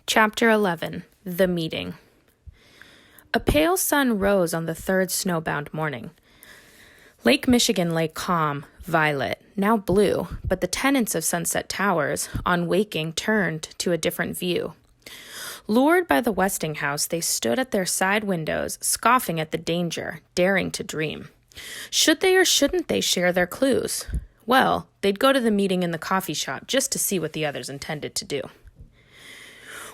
Chapter 11. The Meeting. A pale sun rose on the third snowbound morning. Lake Michigan lay calm, violet, now blue, but the tenants of Sunset Towers, on waking, turned to a different view. Lured by the Westinghouse, they stood at their side windows, scoffing at the danger, daring to dream. Should they or shouldn't they share their clues? Well, they'd go to the meeting in the coffee shop just to see what the others intended to do.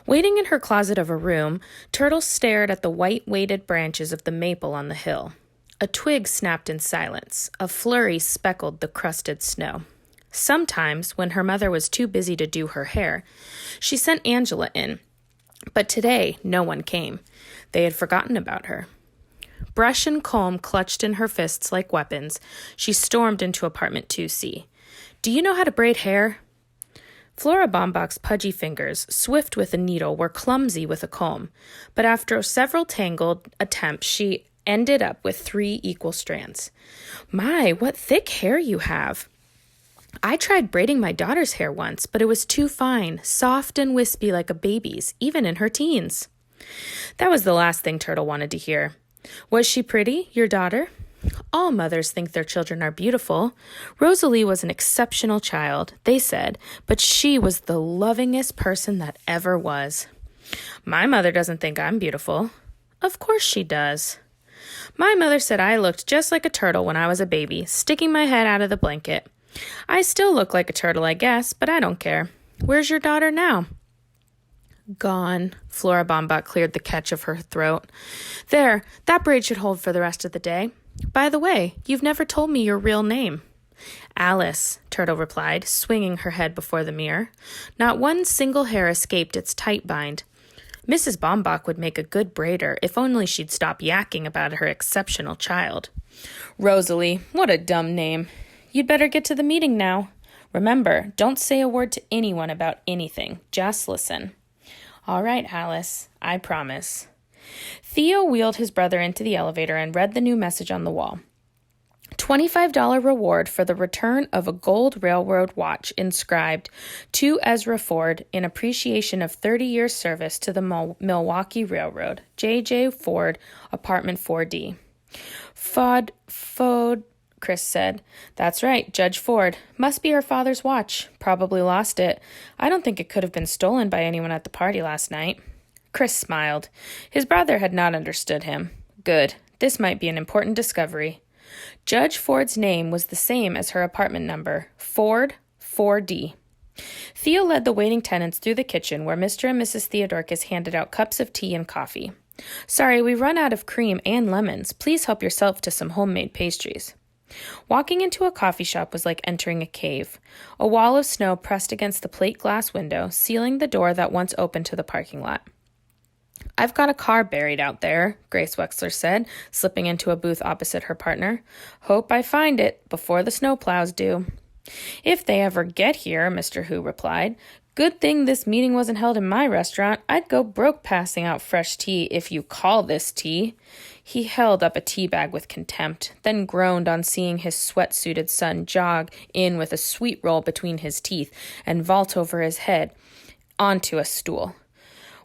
Waiting in her closet of a room, Turtle stared at the white-weighted branches of the maple on the hill. A twig snapped in silence. A flurry speckled the crusted snow. Sometimes, when her mother was too busy to do her hair, she sent Angela in. But today, no one came. They had forgotten about her. Brush and comb clutched in her fists like weapons, she stormed into apartment 2C. "Do you know how to braid hair?" Flora Baumbach's pudgy fingers, swift with a needle, were clumsy with a comb, but after several tangled attempts, she ended up with 3 equal strands. "My, what thick hair you have!" "I tried braiding my daughter's hair once, but it was too fine, soft and wispy like a baby's, even in her teens." That was the last thing Turtle wanted to hear. "Was she pretty, your daughter?" "All mothers think their children are beautiful. Rosalie was an exceptional child, they said, but she was the lovingest person that ever was." "My mother doesn't think I'm beautiful." "Of course she does." "My mother said I looked just like a turtle when I was a baby, sticking my head out of the blanket. I still look like a turtle, I guess, but I don't care. Where's your daughter now?" "Gone." Flora Baumbach cleared the catch of her throat. "There, that braid should hold for the rest of the day. By the way, you've never told me your real name." "Alice," Turtle replied, swinging her head before the mirror. Not one single hair escaped its tight bind. Mrs. Baumbach would make a good braider if only she'd stop yakking about her exceptional child. "Rosalie, what a dumb name. You'd better get to the meeting now. Remember, don't say a word to anyone about anything. Just listen." "All right, Alice, I promise." Theo wheeled his brother into the elevator and read the new message on the wall. $25 reward for the return of a gold railroad watch inscribed, "To Ezra Ford, in appreciation of 30 years service to the Milwaukee Railroad. J.J. Ford, apartment 4D. Fod, Chris said. "That's right, Judge Ford. Must be her father's watch. Probably lost it. I don't think it could have been stolen by anyone at the party last night." Chris smiled. His brother had not understood him. Good. This might be an important discovery. Judge Ford's name was the same as her apartment number, Ford 4D. Theo led the waiting tenants through the kitchen where Mr. and Mrs. Theodorkus handed out cups of tea and coffee. "Sorry, we've run out of cream and lemons. Please help yourself to some homemade pastries." Walking into a coffee shop was like entering a cave. A wall of snow pressed against the plate glass window, sealing the door that once opened to the parking lot. "I've got a car buried out there," Grace Wexler said, slipping into a booth opposite her partner. "Hope I find it before the snowplows do." "If they ever get here," Mr. Hu replied. "Good thing this meeting wasn't held in my restaurant. I'd go broke passing out fresh tea if you call this tea." He held up a tea bag with contempt, then groaned on seeing his sweat-suited son jog in with a sweet roll between his teeth and vault over his head onto a stool.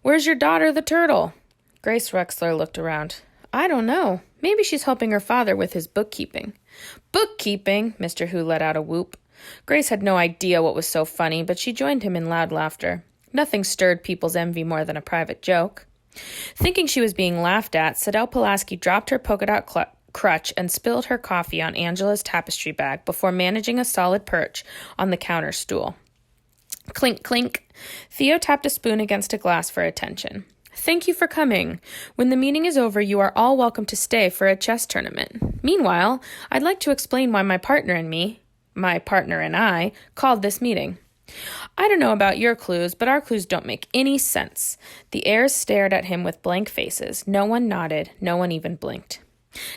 "Where's your daughter, the turtle?" Grace Wexler looked around. "I don't know. Maybe she's helping her father with his bookkeeping." "Bookkeeping?" Mr. Hu let out a whoop. Grace had no idea what was so funny, but she joined him in loud laughter. Nothing stirred people's envy more than a private joke. Thinking she was being laughed at, Sadell Pulaski dropped her polka-dot crutch and spilled her coffee on Angela's tapestry bag before managing a solid perch on the counter stool. Clink, clink. Theo tapped a spoon against a glass for attention. "Thank you for coming. When the meeting is over, you are all welcome to stay for a chess tournament. Meanwhile, I'd like to explain why my partner and I, called this meeting. I don't know about your clues, but our clues don't make any sense." The heirs stared at him with blank faces. No one nodded. No one even blinked.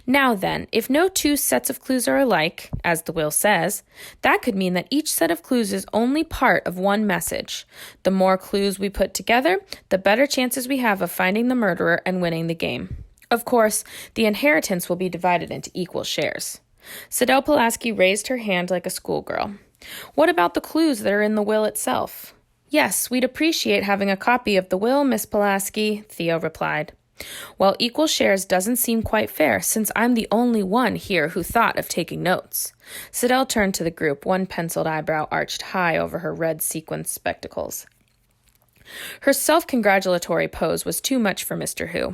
"Now then, if no 2 sets of clues are alike, as the will says, that could mean that each set of clues is only part of one message. The more clues we put together, the better chances we have of finding the murderer and winning the game. Of course, the inheritance will be divided into equal shares." Sadell Pulaski raised her hand like a schoolgirl. "What about the clues that are in the will itself?" Yes, we'd appreciate having a copy of the will, Miss Pulaski, Theo replied. Well, equal shares doesn't seem quite fair, since I'm the only one here who thought of taking notes. Siddell turned to the group, one penciled eyebrow arched high over her red sequined spectacles. Her self-congratulatory pose was too much for Mr. Who.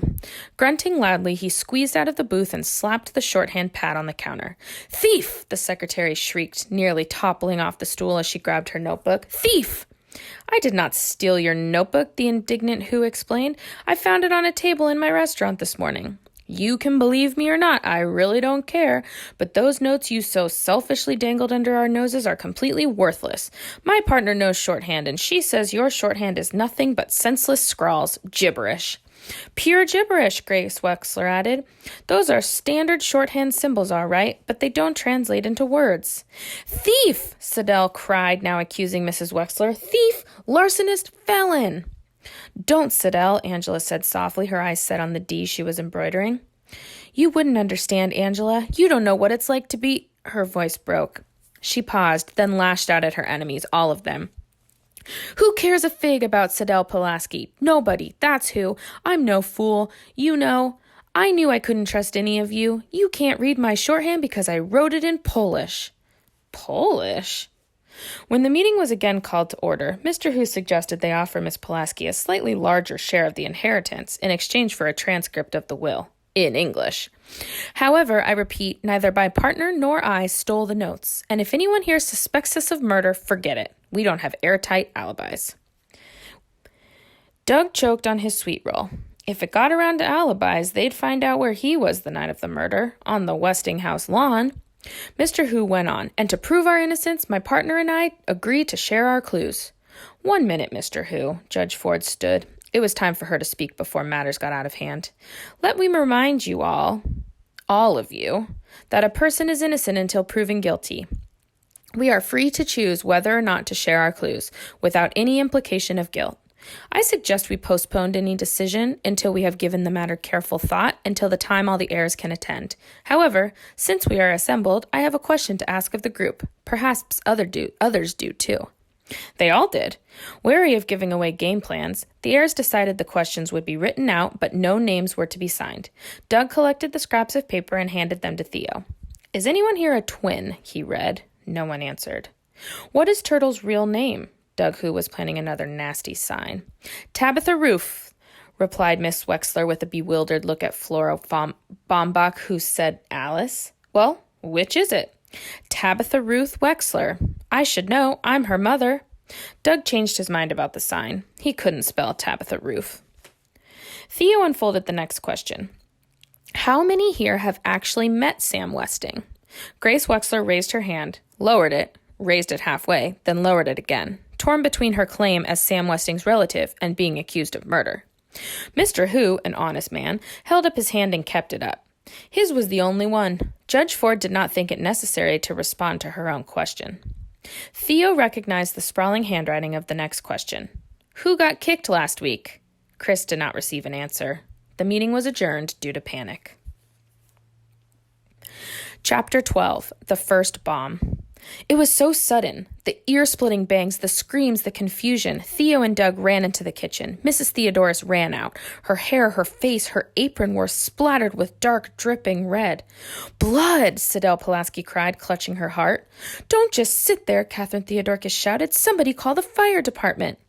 Grunting loudly, he squeezed out of the booth and slapped the shorthand pad on the counter. Thief! The secretary shrieked, nearly toppling off the stool as she grabbed her notebook. Thief! I did not steal your notebook, the indignant Who explained. I found it on a table in my restaurant this morning. You can believe me or not, I really don't care, but those notes you so selfishly dangled under our noses are completely worthless. My partner knows shorthand, and she says your shorthand is nothing but senseless scrawls, gibberish. Pure gibberish, Grace Wexler added. Those are standard shorthand symbols, all right, but they don't translate into words. Thief! Siddell cried, now accusing Mrs. Wexler. Thief! Larcenist! Felon! Don't, Siddell, Angela said softly, her eyes set on the D she was embroidering. You wouldn't understand, Angela. You don't know what it's like to be... Her voice broke. She paused, then lashed out at her enemies, all of them. Who cares a fig about Siddell Pulaski? Nobody, that's who. I'm no fool. You know. I knew I couldn't trust any of you. You can't read my shorthand because I wrote it in Polish. Polish? When the meeting was again called to order, Mr. Who suggested they offer Miss Pulaski a slightly larger share of the inheritance in exchange for a transcript of the will, in English. However, I repeat, neither my partner nor I stole the notes, and if anyone here suspects us of murder, forget it. We don't have airtight alibis. Doug choked on his sweet roll. If it got around to alibis, they'd find out where he was the night of the murder, on the Westinghouse lawn. Mr. Who went on, and to prove our innocence, my partner and I agreed to share our clues. 1 minute, Mr. Who. Judge Ford stood. It was time for her to speak before matters got out of hand. Let me remind you all of you, that a person is innocent until proven guilty. We are free to choose whether or not to share our clues, without any implication of guilt. I suggest we postpone any decision until we have given the matter careful thought, until the time all the heirs can attend. However, since we are assembled, I have a question to ask of the group. Perhaps others do too. They all did. Wary of giving away game plans, the heirs decided the questions would be written out, but no names were to be signed. Doug collected the scraps of paper and handed them to Theo. Is anyone here a twin? He read. No one answered. What is Turtle's real name? Doug Who was planning another nasty sign. Tabitha Roof, replied Miss Wexler with a bewildered look at Flora Baumbach, who said Alice. Well, which is it? Tabitha Ruth Wexler. I should know. I'm her mother. Doug changed his mind about the sign. He couldn't spell Tabitha Roof. Theo unfolded the next question. How many here have actually met Sam Westing? Grace Wexler raised her hand, lowered it, raised it halfway, then lowered it again, torn between her claim as Sam Westing's relative and being accused of murder. Mr. Who, an honest man, held up his hand and kept it up. His was the only one. Judge Ford did not think it necessary to respond to her own question. Theo recognized the sprawling handwriting of the next question. Who got kicked last week? Chris did not receive an answer. The meeting was adjourned due to panic. Chapter 12. The First Bomb. It was so sudden. The ear-splitting bangs, the screams, the confusion. Theo and Doug ran into the kitchen. Mrs. Theodorus ran out. Her hair, her face, her apron were splattered with dark, dripping red. Blood! Siddell Pulaski cried, clutching her heart. Don't just sit there, Catherine Theodorus shouted. Somebody call the fire department.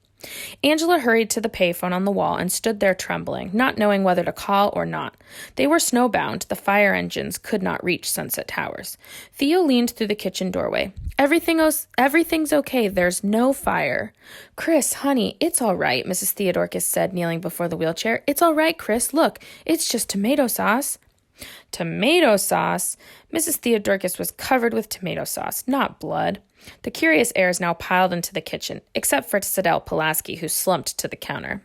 Angela hurried to the payphone on the wall and stood there trembling, not knowing whether to call or not. They were snowbound. The fire engines could not reach Sunset Towers. Theo leaned through the kitchen doorway. Everything's okay. There's no fire. Chris, honey, it's all right, Mrs. Theodorus said, kneeling before the wheelchair. It's all right, Chris. Look, it's just tomato sauce. Tomato sauce? Mrs. Theodorus was covered with tomato sauce, not blood. The curious heirs now piled into the kitchen, except for Siddell Pulaski, who slumped to the counter.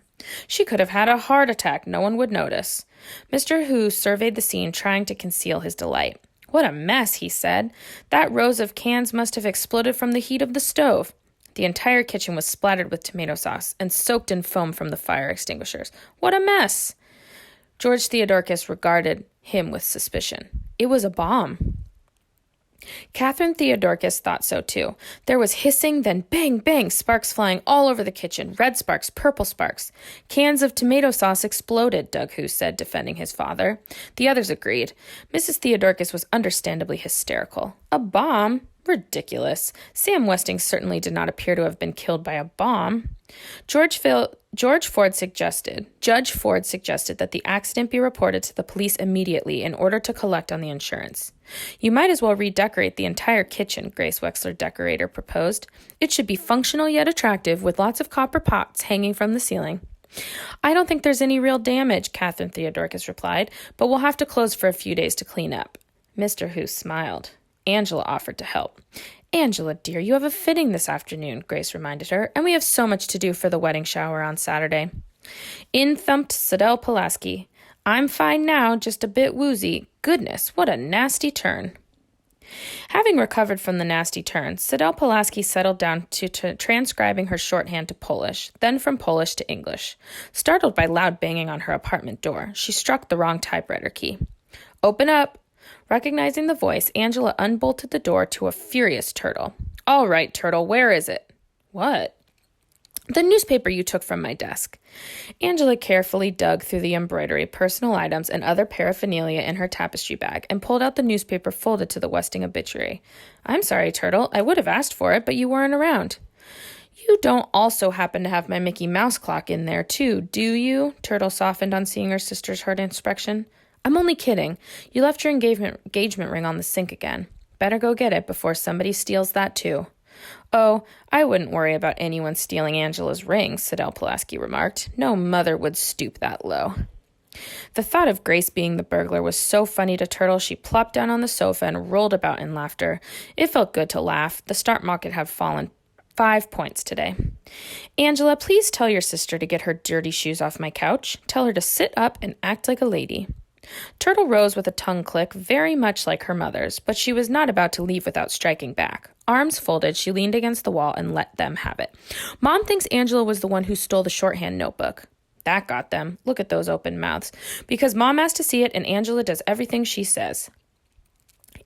She could have had a heart attack. No one would notice. Mr. Who surveyed the scene, trying to conceal his delight. What a mess, he said. That rows of cans must have exploded from the heat of the stove. The entire kitchen was splattered with tomato sauce and soaked in foam from the fire extinguishers. What a mess! George Theodorus regarded him with suspicion. It was a bomb. Catherine Theodorcus thought so too. There was hissing, then bang, bang, sparks flying all over the kitchen, red sparks, purple sparks. Cans of tomato sauce exploded, Doug Hughes said, defending his father. The others agreed. Mrs. Theodorcus was understandably hysterical. A bomb? Ridiculous. Sam Westing certainly did not appear to have been killed by a bomb. Judge Ford suggested that the accident be reported to the police immediately in order to collect on the insurance. You might as well redecorate the entire kitchen, Grace Wexler Decorator proposed. It should be functional yet attractive, with lots of copper pots hanging from the ceiling. I don't think there's any real damage, Catherine Theodorcus replied, but we'll have to close for a few days to clean up. Mr. Hughes smiled. Angela offered to help. Angela, dear, you have a fitting this afternoon, Grace reminded her, and we have so much to do for the wedding shower on Saturday. In thumped Sidel Pulaski. I'm fine now, just a bit woozy. Goodness, what a nasty turn. Having recovered from the nasty turn, Sidel Pulaski settled down to transcribing her shorthand to Polish, then from Polish to English. Startled by loud banging on her apartment door, she struck the wrong typewriter key. Open up. Recognizing the voice, Angela unbolted the door to a furious Turtle. All right, Turtle, where is it? What? The newspaper you took from my desk. Angela carefully dug through the embroidery, personal items, and other paraphernalia in her tapestry bag and pulled out the newspaper folded to the Westing obituary. I'm sorry, Turtle. I would have asked for it, but you weren't around. You don't also happen to have my Mickey Mouse clock in there, too, do you? Turtle softened on seeing her sister's hurt inspection. I'm only kidding. You left your engagement ring on the sink again. Better go get it before somebody steals that, too. Oh, I wouldn't worry about anyone stealing Angela's ring, Sidel Pulaski remarked. No mother would stoop that low. The thought of Grace being the burglar was so funny to Turtle, she plopped down on the sofa and rolled about in laughter. It felt good to laugh. The stock market had fallen 5 points today. Angela, please tell your sister to get her dirty shoes off my couch. Tell her to sit up and act like a lady. Turtle rose with a tongue click very much like her mother's, but she was not about to leave without striking back. Arms folded, she leaned against the wall and let them have it. Mom thinks Angela was the one who stole the shorthand notebook. That got them. Look at those open mouths. Because Mom asked to see it and Angela does everything she says.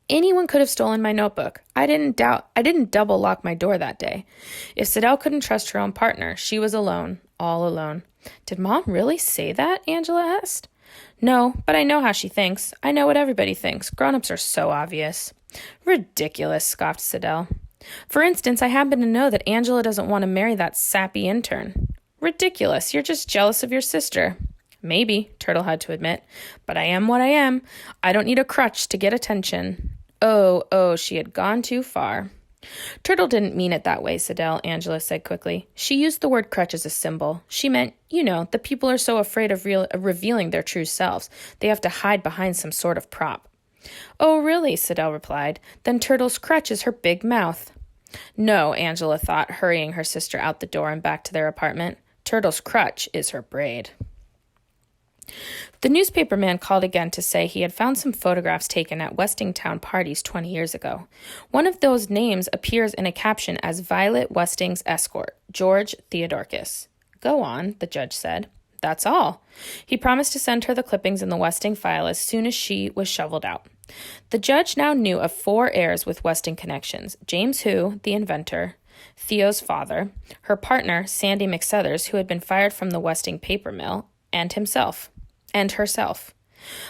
Anyone could have stolen my notebook. I didn't double lock my door that day. If Sidel couldn't trust her own partner, she was alone, all alone. Did Mom really say that? Angela asked. No, but I know how she thinks. I know what everybody thinks. Grown-ups are so obvious. Ridiculous, scoffed Sidel. For instance, I happen to know that Angela doesn't want to marry that sappy intern. Ridiculous. You're just jealous of your sister. Maybe, Turtle had to admit, but I am what I am. I don't need a crutch to get attention. Oh, she had gone too far. Turtle didn't mean it that way, Sidel, Angela said quickly. She used the word crutch as a symbol. She meant, the people are so afraid of revealing their true selves. They have to hide behind some sort of prop. Oh, really, Sidel replied. Then Turtle's crutch is her big mouth. No, Angela thought, hurrying her sister out the door and back to their apartment. Turtle's crutch is her braid. The newspaper man called again to say he had found some photographs taken at Westingtown parties 20 years ago. One of those names appears in a caption as Violet Westing's escort, George Theodorcus. Go on, the judge said. That's all. He promised to send her the clippings in the Westing file as soon as she was shoveled out. The judge now knew of 4 heirs with Westing connections: James Hu, the inventor, Theo's father, her partner, Sandy McSuthers, who had been fired from the Westing paper mill, and herself.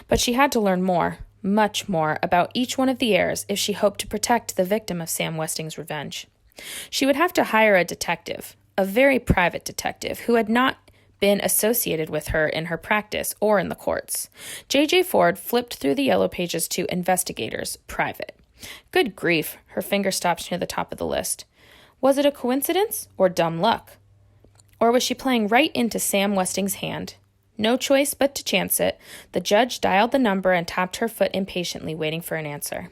But she had to learn more, much more, about each one of the heirs if she hoped to protect the victim of Sam Westing's revenge. She would have to hire a detective, a very private detective, who had not been associated with her in her practice or in the courts. J.J. Ford flipped through the yellow pages to investigators, private. Good grief, her finger stopped near the top of the list. Was it a coincidence or dumb luck? Or was she playing right into Sam Westing's hand? No choice but to chance it. The judge dialed the number and tapped her foot impatiently, waiting for an answer.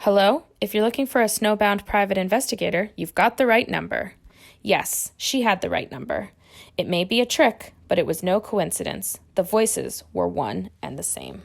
Hello? If you're looking for a snowbound private investigator, you've got the right number. Yes, she had the right number. It may be a trick, but it was no coincidence. The voices were one and the same.